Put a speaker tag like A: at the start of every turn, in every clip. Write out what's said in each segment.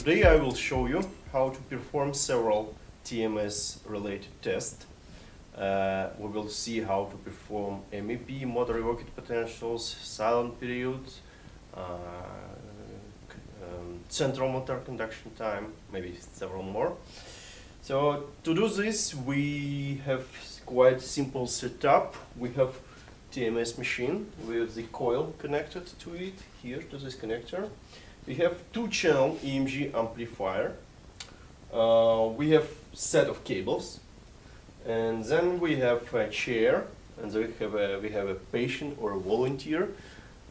A: Today I will show you how to perform several TMS related tests. We will see how to perform MEP, motor evoked potentials, silent periods, central motor conduction time, maybe several more. So to do this we have quite simple setup. We have TMS machine with the coil connected to it, here to this connector. We have two-channel EMG amplifier. We have set of cables, and then we have a chair, and then we have a patient or a volunteer,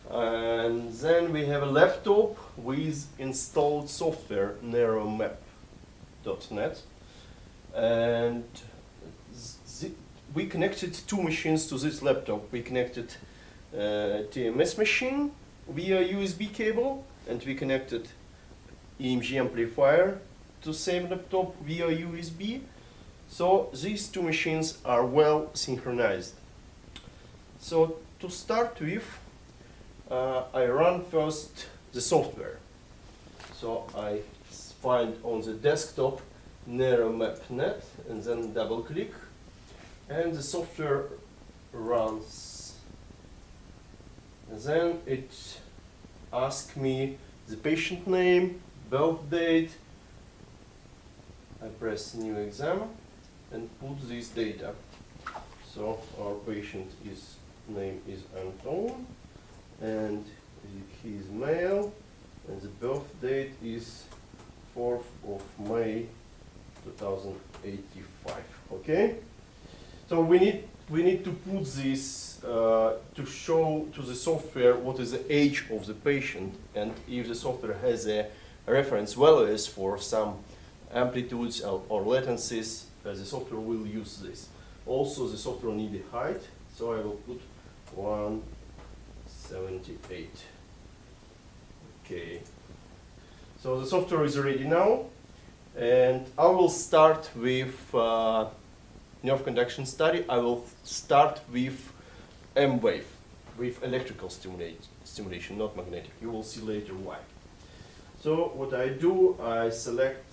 A: and then we have a laptop with installed software narrowmap.net, and we connected two machines to this laptop. We connected TMS machine via USB cable, and we connected EMG amplifier to same laptop via USB. So these two machines are well synchronized. So to start with, I run first the software. So I find on the desktop narrowmap.net and then double click, and the software runs. And then it asks me the patient name, birth date. I press new exam and put this data. So our patient name is Anton, and he is male, and the birth date is 4th of May 2085. Okay? So we need to put this to show to the software what is the age of the patient, and if the software has a reference values for some amplitudes or latencies, the software will use this. Also, the software needs a height, so I will put 178. Okay. So the software is ready now, and I will start with nerve conduction study. I will start with M wave, with electrical stimulation, not magnetic. You will see later why. So what I do, I select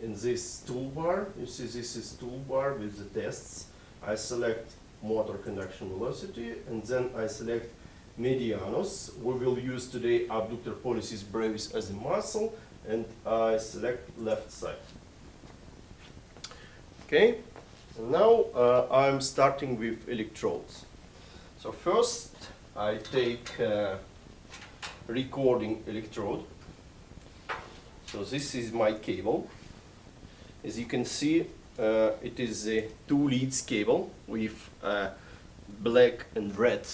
A: in this toolbar, you see this is toolbar with the tests. I select motor conduction velocity, and then I select medianus. We will use today abductor pollicis brevis as a muscle, and I select left side. Okay, and now I'm starting with electrodes. So first I take recording electrode. So this is my cable. As you can see, it is a 2 leads cable with black and red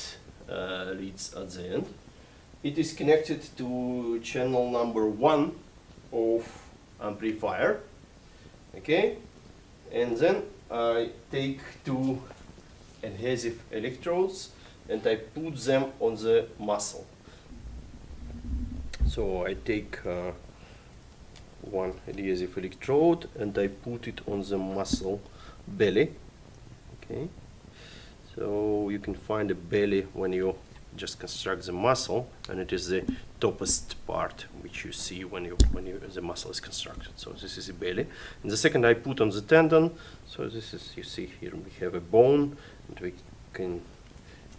A: leads at the end. It is connected to channel number 1 of amplifier. Okay, and then I take 2 adhesive electrodes and I put them on the muscle. So I take one adhesive electrode and I put it on the muscle belly. Okay, so you can find the belly when you just construct the muscle, and it is the topest part which you see when the muscle is constructed. So this is the belly, and the second I put on the tendon. So this is, you see here we have a bone,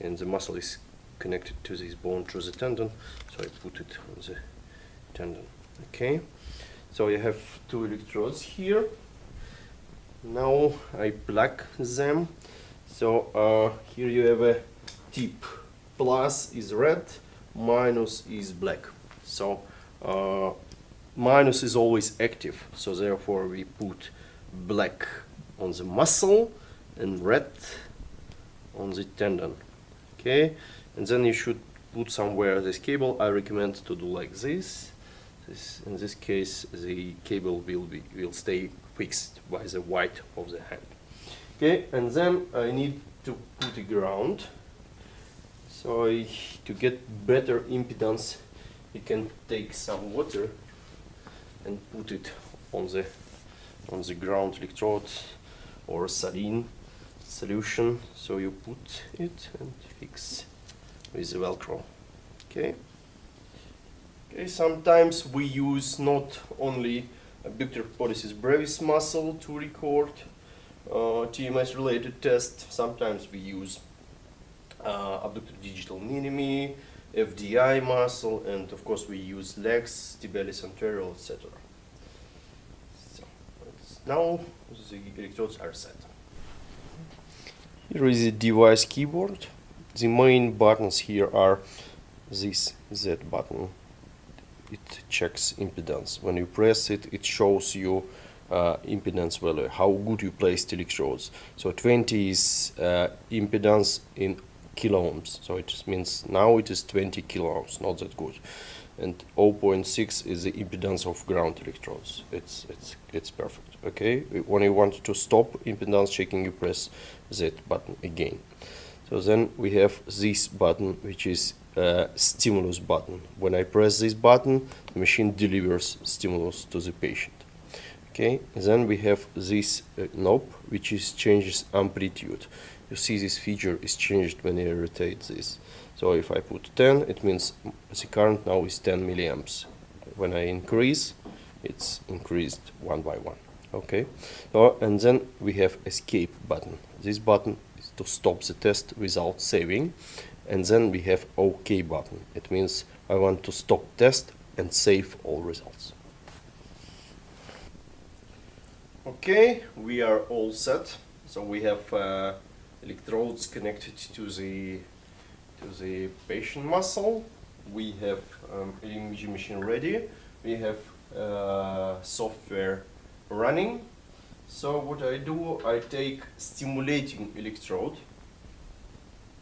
A: and the muscle is connected to this bone through the tendon. So I put it on the tendon. Okay, so you have 2 electrodes here. Now I plug them. So here you have a tip. Plus is red, minus is black. So minus is always active, so therefore we put black on the muscle and red on the tendon. Okay, and then you should put somewhere this cable. I recommend to do like this. In this case, the cable will stay fixed by the white of the hand. Okay, and then I need to put a ground. So to get better impedance, you can take some water and put it on the ground electrode or saline solution. So you put it and fix with the Velcro. Okay. Okay, sometimes we use not only abductor pollicis brevis muscle to record TMS related tests. Sometimes we use abductor digital minimi, FDI muscle, and of course we use legs, tibialis anterior, etc. So now the electrodes are set. Here is the device keyboard. The main buttons here are this Z button. It checks impedance. When you press it, it shows you impedance value, how good you placed electrodes. So 20 is impedance in kilo ohms. So it means now it is 20 kilo ohms, not that good. And 0.6 is the impedance of ground electrodes. It's perfect. Okay. When you want to stop impedance checking, you press that button again. So then we have this button, which is stimulus button. When I press this button, the machine delivers stimulus to the patient. Okay, then we have this knob, which changes amplitude. You see this feature is changed when I rotate this. So if I put 10, it means the current now is 10 milliamps. When I increase, it's increased one by one. Okay, so, and then we have escape button. This button is to stop the test without saving. And then we have OK button. It means I want to stop test and save all results. Okay, we are all set. So we have electrodes connected to the patient muscle. We have EMG machine ready. We have software running. So what I do, I take stimulating electrode.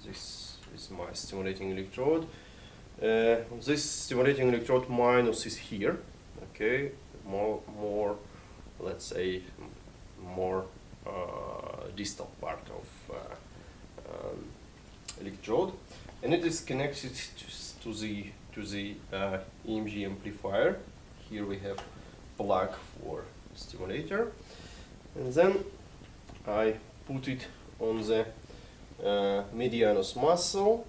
A: This is my stimulating electrode. This stimulating electrode minus is here. Okay, more let's say more distal part of electrode, and it is connected to the EMG amplifier. Here we have plug for stimulator, and then I put it on the medianus muscle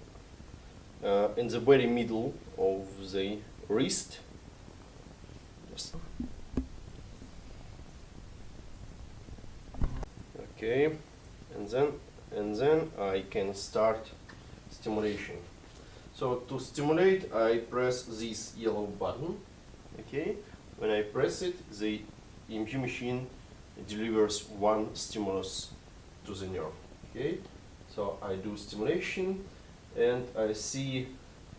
A: in the very middle of the wrist. Okay, and then I can start stimulation. So to stimulate, I press this yellow button. Okay, when I press it, the EMG machine delivers one stimulus to the nerve. Okay, so I do stimulation, and I see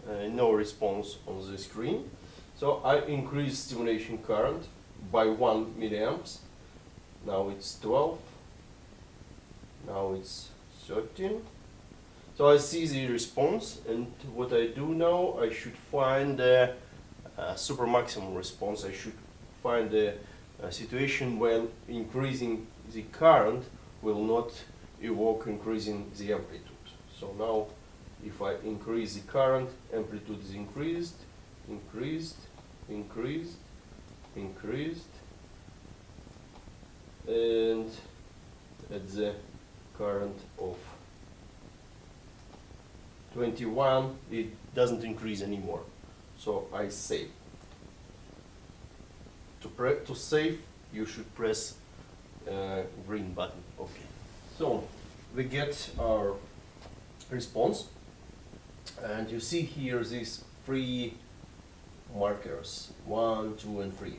A: no response on the screen. So I increase stimulation current by 1 milliamps. Now it's 12. Now it's 13. So I see the response, and what I do now, I should find a super maximum response. I should find a situation when increasing the current will not evoke increasing the amplitude. So now if I increase the current, amplitude is increased, and at the current of 21 it doesn't increase anymore. So I save. To save, you should press green button. Okay. So we get our response, and you see here these 3 markers, 1, 2, and 3.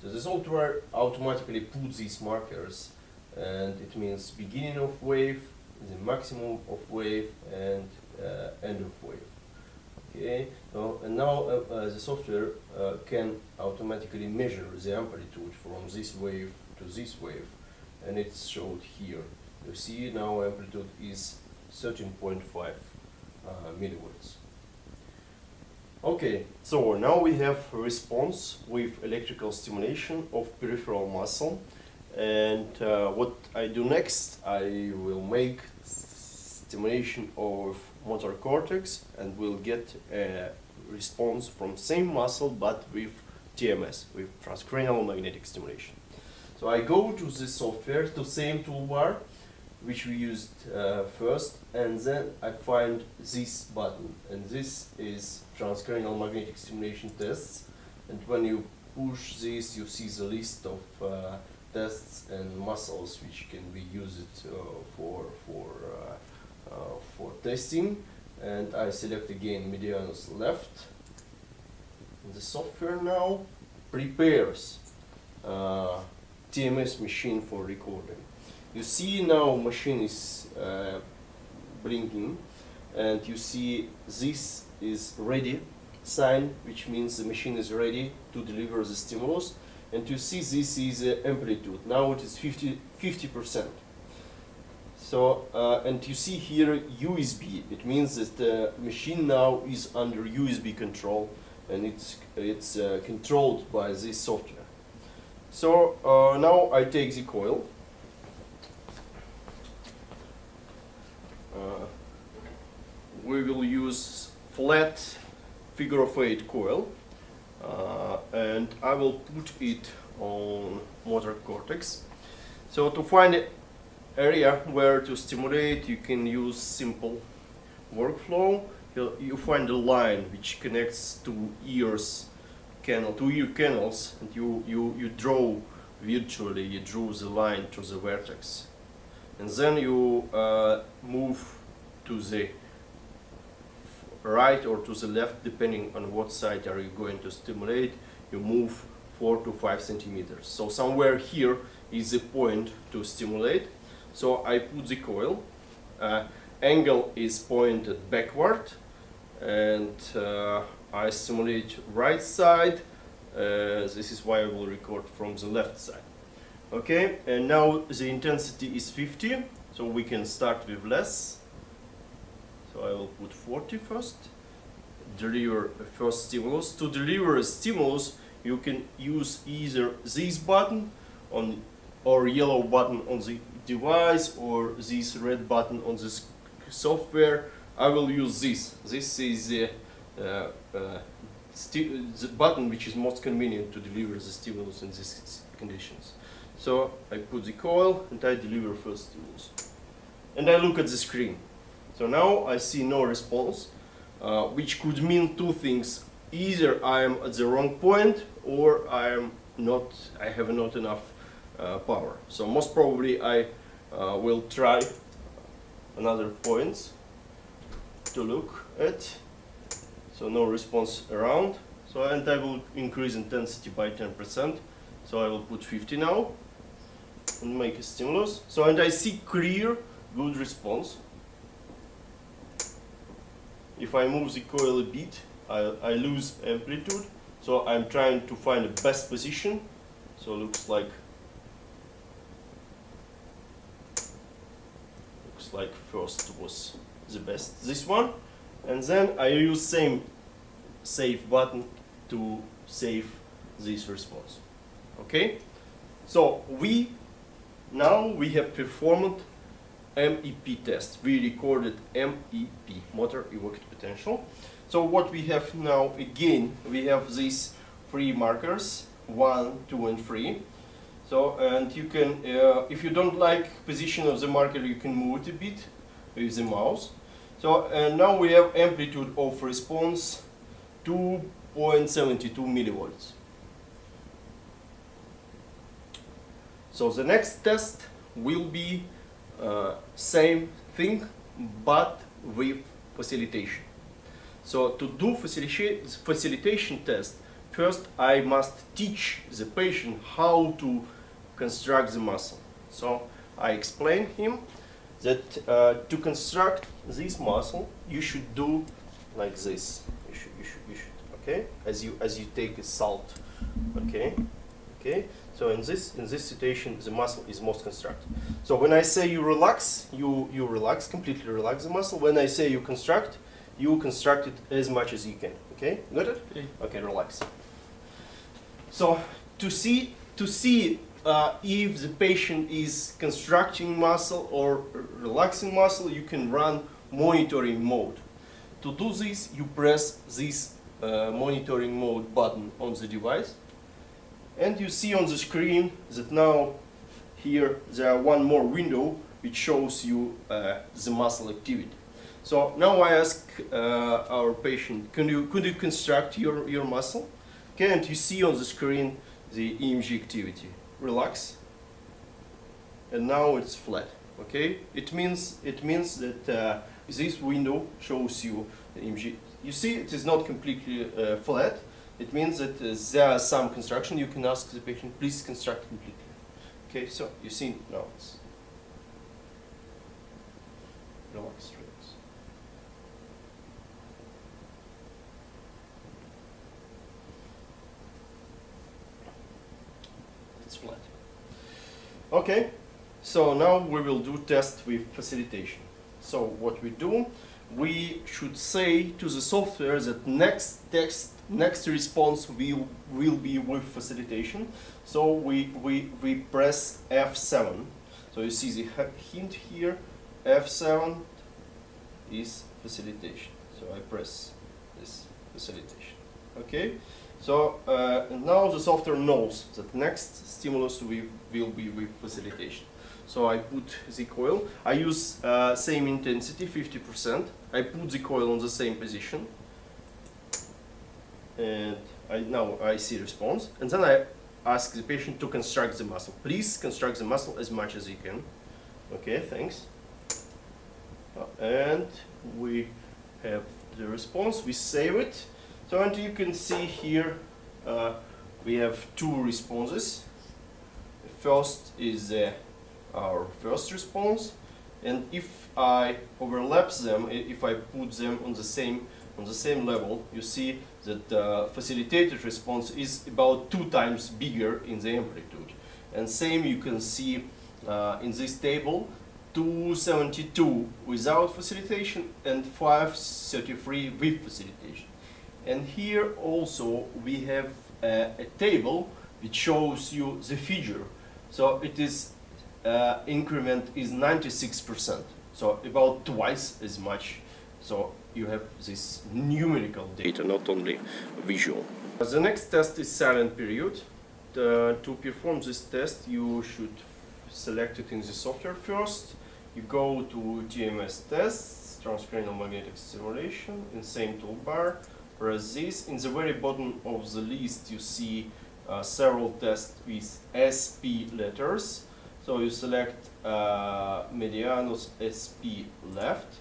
A: So the software automatically puts these markers, and it means beginning of wave, the maximum of wave, and end of wave. Okay, so, and now the software can automatically measure the amplitude from this wave to this wave, and it's showed here. You see now amplitude is 13.5 millivolts. Okay, so now we have a response with electrical stimulation of peripheral muscle, and what I do next, I will make stimulation of motor cortex, and we'll get a response from same muscle but with TMS, with transcranial magnetic stimulation. So I go to the software, to same toolbar which we used first, and then I find this button, and this is transcranial magnetic stimulation tests. and when you push this, you see the list of tests and muscles which can be used for testing. And I select again medianus left. And the software now prepares TMS machine for recording. You see now machine is blinking, and you see this is ready sign, which means the machine is ready to deliver the stimulus. And you see this is amplitude. Now it is 50%. So and you see here USB. It means that the machine now is under USB control, and it's controlled by this software. So now I take the coil. We will use flat figure of 8 coil, and I will put it on motor cortex. So to find the area where to stimulate, you can use simple workflow. You find a line which connects to ear canals, and you draw virtually, you draw the line to the vertex, and then you move to the right or to the left, depending on what side are you going to stimulate. You move 4 to 5 centimeters. So somewhere here is the point to stimulate. So I put the coil. Angle is pointed backward, and I stimulate right side. This is why I will record from the left side. Okay, and now the intensity is 50, so we can start with less. So I will put 40 first. Deliver a first stimulus. To deliver a stimulus, you can use either this button on or yellow button on the device, or this red button on the software. I will use this. This is the button which is most convenient to deliver the stimulus in these conditions. So I put the coil and I deliver first stimulus. And I look at the screen. So now I see no response, which could mean two things. Either I am at the wrong point, or I have not enough power. So most probably I will try another points to look at. So no response around. So and I will increase intensity by 10%. So I will put 50 now and make a stimulus. So and I see clear, good response. If I move the coil a bit, I lose amplitude. So I'm trying to find the best position. So looks like first was the best, this one, and then I use same save button to save this response. Okay, so now we have performed MEP test. We recorded MEP, motor evoked potential. So what we have now, again, we have these 3 markers, 1, 2, and 3. So, and you can, if you don't like position of the marker, you can move it a bit with the mouse. So, and now we have amplitude of response 2.72 millivolts. So the next test will be same thing, but with facilitation. So to do facilitation test, first I must teach the patient how to construct the muscle. So I explain him that to construct this muscle, you should do like this. You should. Okay, as you take a salt. Okay. So in this situation, the muscle is most constructed. So when I say you relax, you relax, completely relax the muscle. When I say you construct it as much as you can. Okay, got it? Okay, relax. So to see if the patient is constructing muscle or relaxing muscle, you can run monitoring mode. To do this, you press this monitoring mode button on the device. And you see on the screen that now here there are one more window which shows you the muscle activity. So now I ask our patient, could you construct your muscle? Okay, and you see on the screen the EMG activity. Relax. And now it's flat. Okay, it means that this window shows you the EMG. You see, it is not completely flat. It means that there are some construction. You can ask the patient, please construct completely. Okay, so you see now it's relax. It's flat. Okay, so now we will do test with facilitation. So what we do, we should say to the software that next response will be with facilitation. So we press F7. So you see the hint here, F7 is facilitation. So I press this facilitation. Okay. So and now the software knows that next stimulus will be with facilitation. So I put the coil. I use same intensity, 50%. I put the coil on the same position, and now I see response. And then I ask the patient to construct the muscle. Please construct the muscle as much as you can. Okay, thanks. And we have the response. We save it. So and you can see here we have two responses. The first is our first response, and if I overlap them, if I put them on the same level, you see that the facilitated response is about 2 times bigger in the amplitude. And same you can see in this table, 272 without facilitation and 533 with facilitation. And here also we have a table which shows you the figure. So it is increment is 96%, so about twice as much. So you have this numerical data, not only visual. The next test is silent period. To perform this test, you should select it in the software first. You go to TMS tests, transcranial magnetic stimulation, in same toolbar. Press this. In the very bottom of the list, you see several tests with SP letters. So you select Medianus SP left,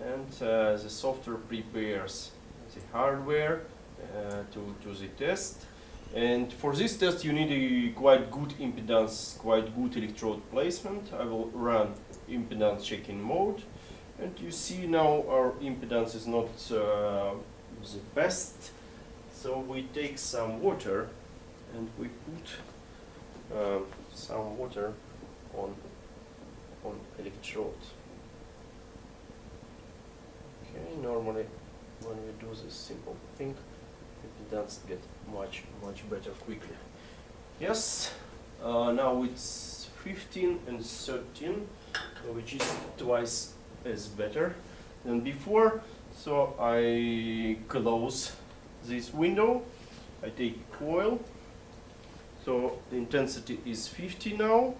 A: and the software prepares the hardware to the test. And for this test, you need a quite good impedance, quite good electrode placement. I will run impedance checking mode, and you see now our impedance is not the best. So we take some water and we put some water on electrode. Okay, normally when we do this simple thing, impedance get much better quickly. Yes, now it's 15 and 13, which is twice as better than before. So I close this window, I take coil, so the intensity is 50 now,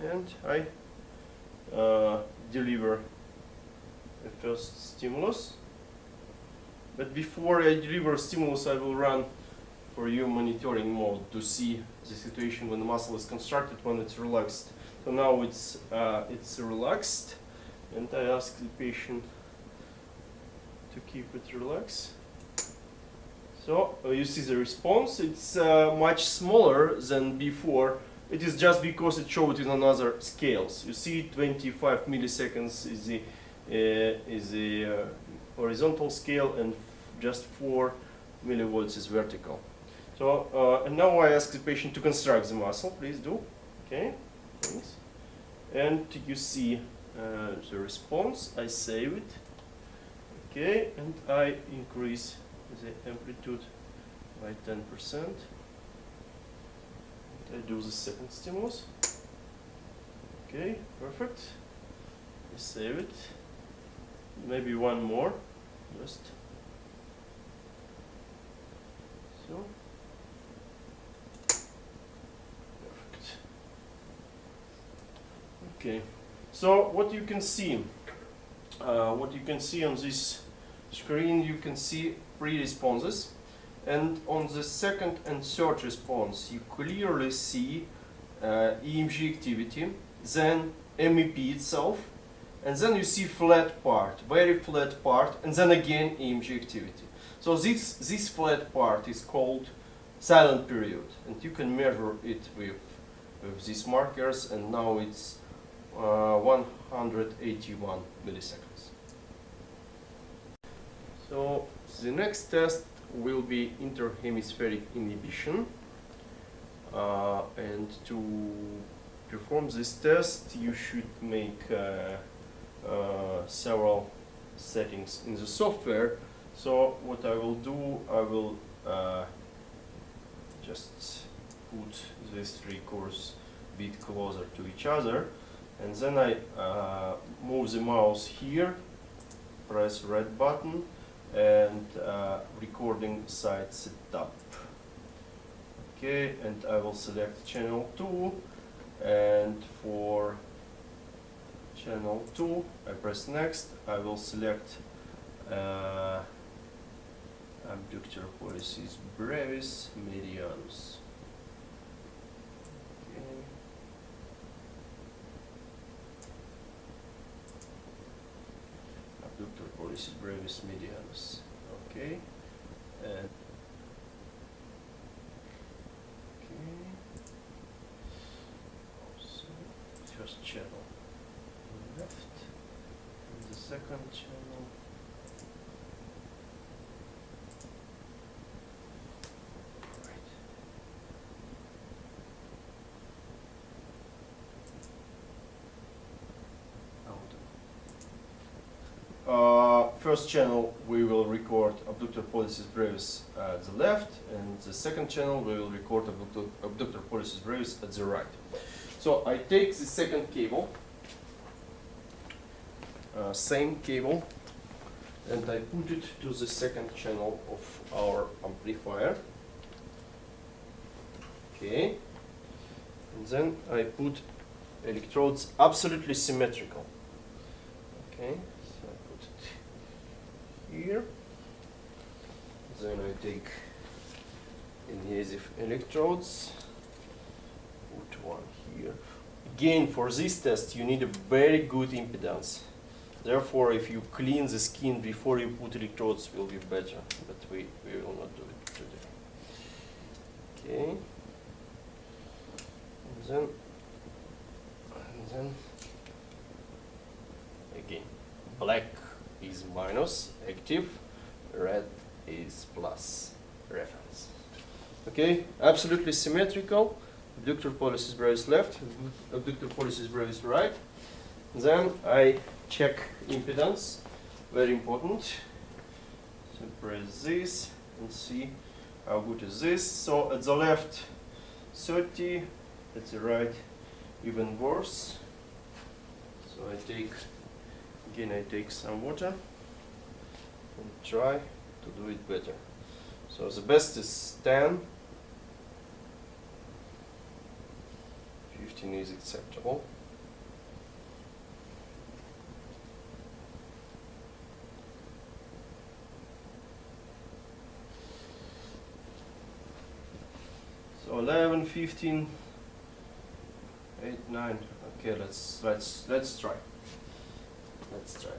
A: and I deliver the first stimulus. But before I deliver stimulus, I will run for you monitoring mode to see the situation when the muscle is constructed, when it's relaxed. So now it's relaxed, and I ask the patient to keep it relaxed. So you see the response. It's much smaller than before. It is just because it showed in another scales. You see, 25 milliseconds is the horizontal scale, and just 4 millivolts is vertical. So and now I ask the patient to construct the muscle. Please do. Okay, thanks. And you see the response. I save it. Okay, and I increase the amplitude by 10%. I do the second stimulus. Okay, perfect. I save it. Maybe one more, just so. Perfect. Okay. So what you can see on this screen, you can see 3 responses. And on the second and third response, you clearly see EMG activity, then MEP itself, and then you see flat part, very flat part, and then again EMG activity. So this flat part is called silent period, and you can measure it with these markers, and now it's 181 milliseconds. So the next test will be interhemispheric inhibition, and to perform this test you should make several settings in the software. So what I will do, I will just put these three cores a bit closer to each other, and then I move the mouse here, press red button, and recording site setup. Okay, and I will select channel 2, and for channel 2 I press next. I will select abductor pollicis brevis medianus. Okay. Abductor pollicis brevis medianus. Okay. And so first channel left, and the second channel right. First channel we will record abductor pollicis brevis at the left, and the second channel we will record abductor pollicis brevis at the right. So I take the second cable, same cable, and I put it to the second channel of our amplifier. Okay, and then I put electrodes absolutely symmetrical. Okay, so I put it here. Then I take adhesive electrodes, put one here. Again, for this test you need a very good impedance. Therefore, if you clean the skin before you put electrodes, will be better, but we will not do it today. Okay. And then again, black is minus, active, red is plus, reference. Okay, absolutely symmetrical. Abductor pollicis brevis left, abductor pollicis brevis right. Then I check impedance, very important. So press this and see how good is this. So at the left 30, at the right even worse. So I take some water and try to do it better. So the best is 10, 15 is acceptable. So 11, 15, 8, 9. Okay, let's try. Let's try.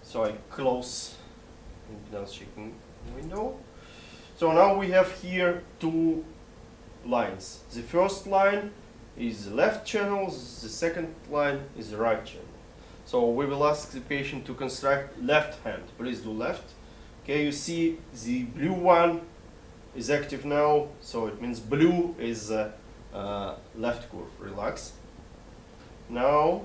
A: So I close impedance checking window. So now we have here two lines. The first line is the left channel, the second line is the right channel. So we will ask the patient to construct left hand. Please do left. Okay, you see the blue one is active now, so it means blue is left curve. Relax. Now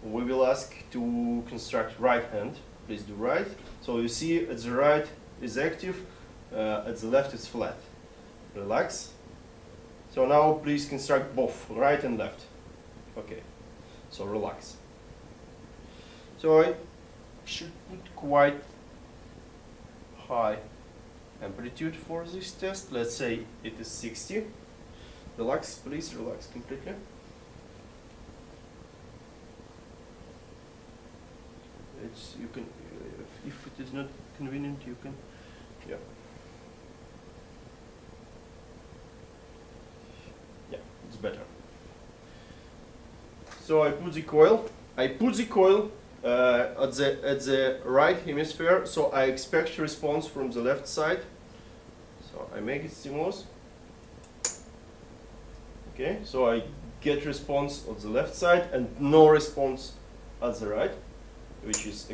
A: we will ask to construct right hand. Please do right. So you see at the right is active, at the left is flat. Relax. So now please construct both right and left. Okay. So relax. So I should put quite high amplitude for this test. Let's say it is 60. Relax, please relax completely. You can, if it is not convenient, you can Yeah. Yeah, it's better. So I put the coil. At the right hemisphere, so I expect response from the left side. So I make it stimulus. Okay, so I get response on the left side and no response at the right, which is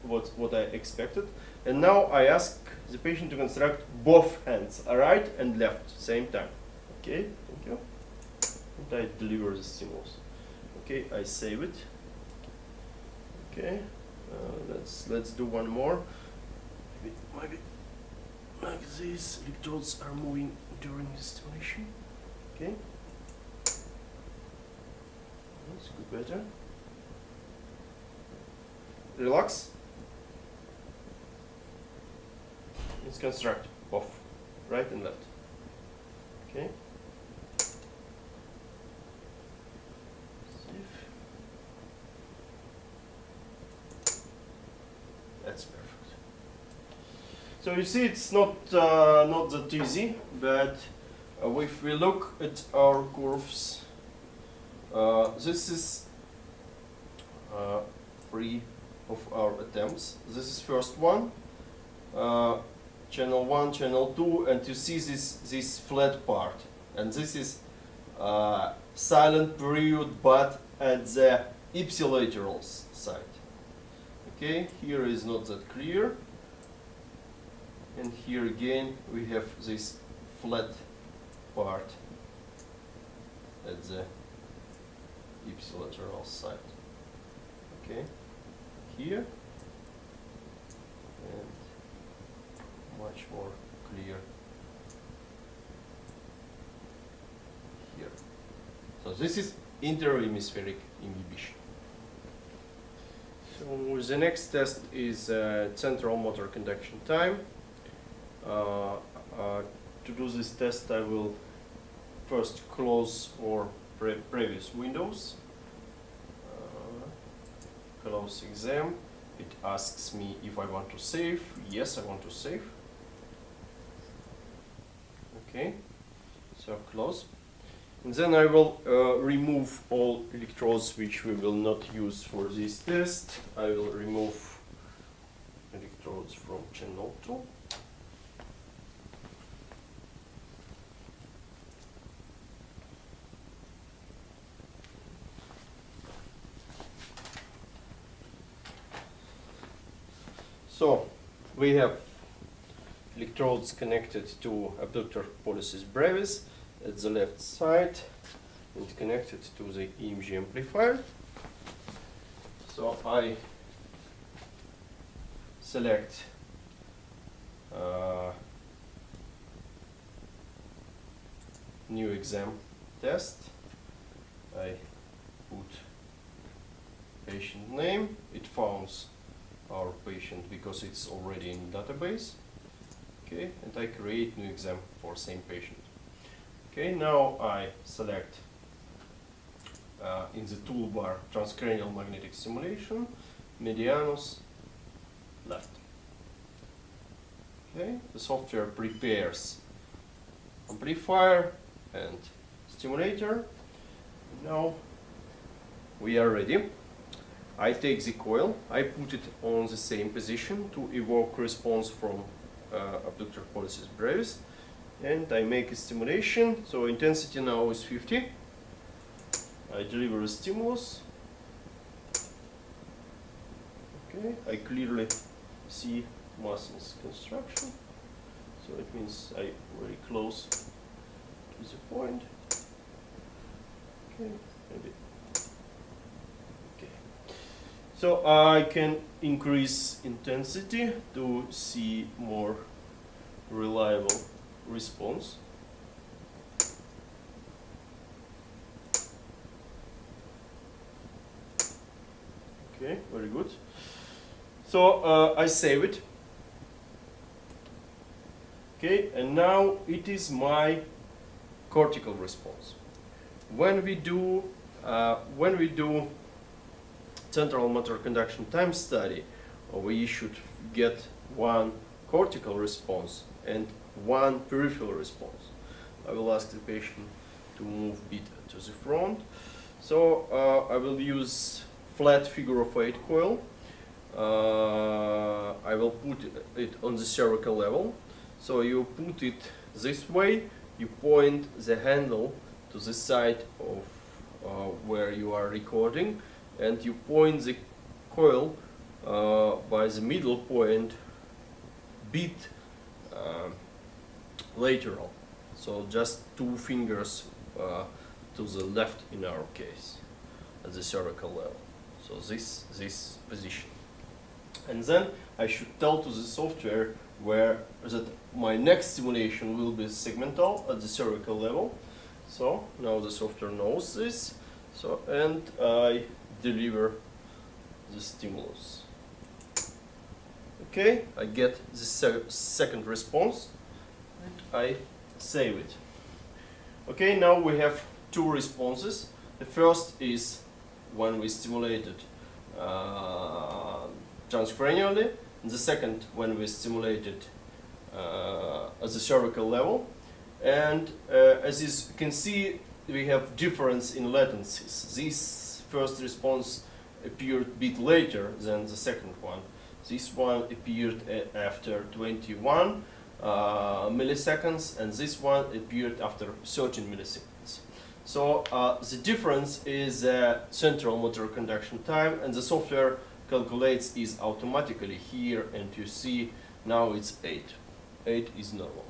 A: what I expected. And now I ask the patient to construct both hands, right and left, same time. Okay, thank you. And I deliver the stimulus. Okay, I save it. Okay, let's do one more. Maybe like this. Electrodes are moving during the stimulation. Okay, that's good. Better. Relax. Let's construct both, right and left. Okay. That's perfect. So you see, it's not that easy, but if we look at our curves, this is 3 of our attempts. This is first one, channel 1, channel 2, and you see this flat part, and this is silent period, but at the ipsilateral side. Okay, here is not that clear, and here again we have this flat part at the ipsilateral side. Okay, here, and much more clear here. So this is interhemispheric inhibition. So the next test is central motor conduction time. To do this test, I will first close our previous windows. Close exam. It asks me if I want to save. Yes, I want to save. Okay, so close. And then I will remove all electrodes which we will not use for this test. I will remove electrodes from channel 2. So we have electrodes connected to abductor pollicis brevis at the left side and connected to the EMG amplifier. So I select new exam test. I put patient name. It founds our patient because it's already in database. Okay, and I create new exam for same patient. Okay, now I select in the toolbar transcranial magnetic stimulation, medianus, left. Okay, the software prepares amplifier and stimulator. Now we are ready. I take the coil, I put it on the same position to evoke response from abductor pollicis brevis, and I make a stimulation. So intensity now is 50. I deliver a stimulus. Okay, I clearly see muscles construction. So it means I very close to the point. Okay, maybe. Okay. So I can increase intensity to see more reliable response. Okay, very good. So I save it. Okay, and now it is my cortical response. When we do central motor conduction time study, we should get one cortical response and one peripheral response. I will ask the patient to move a bit to the front. So I will use flat figure of 8 coil. I will put it on the cervical level. So you put it this way, you point the handle to the side of where you are recording, and you point the coil by the middle point bit lateral. So just 2 fingers to the left in our case at the cervical level. So this position. And then I should tell to the software that my next stimulation will be segmental at the cervical level. So now the software knows this. So and I deliver the stimulus. Okay, I get the second response and I save it. Okay, now we have 2 responses. The first is when we stimulated transcranially, and the second when we stimulated at the cervical level. And as you can see, we have difference in latencies. This first response appeared a bit later than the second one. This one appeared after 21 milliseconds, and this one appeared after 13 milliseconds. So the difference is central motor conduction time, and the software calculates is automatically here, and you see now it's 8. 8 is normal.